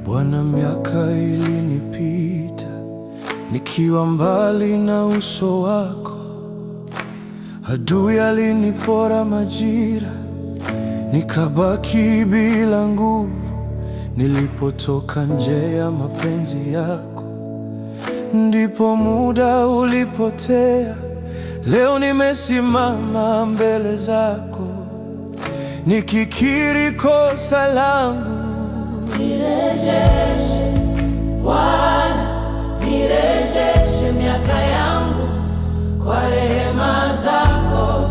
Bwana, miaka ilinipita nikiwa mbali na uso wako. Adui alinipora majira, nikabaki bila nguvu. Nilipotoka nje ya mapenzi yako, ndipo muda ulipotea. Leo nimesimama mbele zako, nikikiri kosa langu. Nirejeshe Bwana, nirejeshe miaka yangu kwa rehema zako,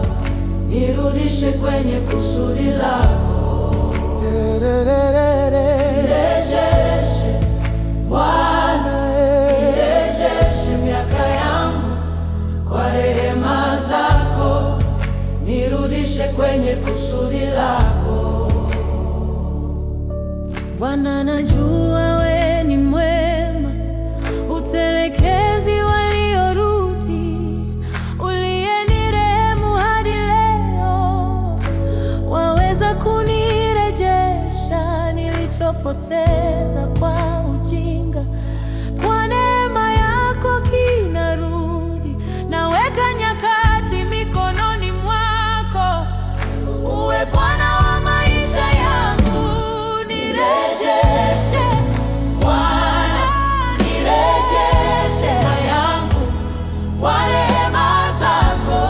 nirudishe kwenye kusudi lako. Nirejeshe Bwana, nirejeshe miaka yangu kwa rehema zako, nirudishe kwenye kusudi lako. Bwana, najua we ni mwema, utelekezi waliorudi, uliyenirehemu hadi leo. Waweza kunirejesha nilichopoteza kwa ujinga. Kwa neema yako kinarudi, naweka nyakati mikononi mwako. Uwe Bwana wa maisha yangu. Nirejeshe Bwana, nirejeshe yangu kwa rehema zako,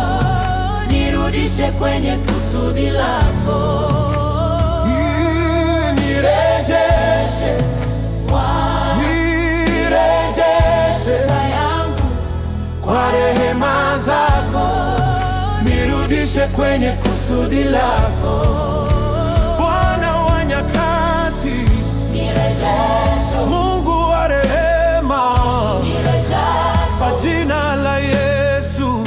nirudishe kwenye kusudi lako. Nirejeshe Bwana, nirejeshe yangu kwa rehema zako, nirudishe kwenye kusudi lako. Mungu wa rehema, kwa jina la Yesu,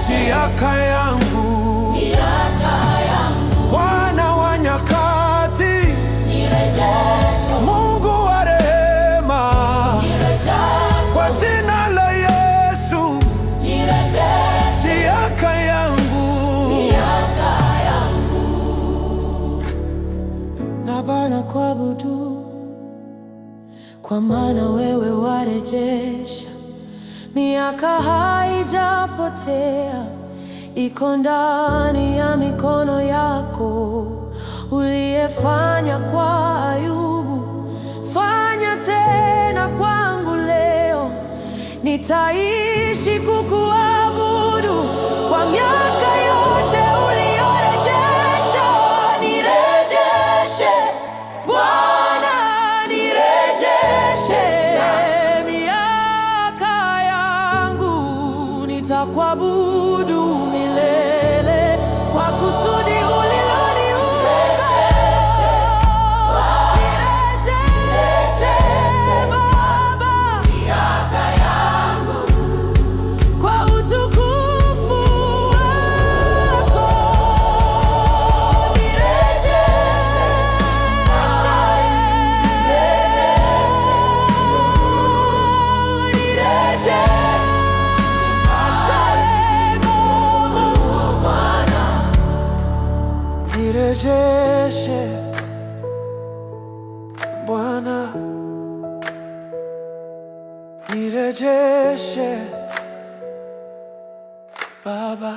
miaka yangu, Bwana wa nyakati, Mungu wa rehema, kwa jina la Yesu, miaka yangu, na Bwana kuabudu, kwa maana wewe warejesha. Miaka haijapotea, iko ndani ya mikono yako. Uliyefanya kwa Ayubu, fanya tena kwangu leo. Nitaishi kukuabudu kwa miaka yote uliyorejesha. Nirejeshe Bwana, nirejeshe miaka yangu, nitakuabudu milele kwa kusudi uliloniumba. Nirejeshe Baba miaka yangu kwa utukufu wako. nirejeshe Bwana, nirejeshe Baba.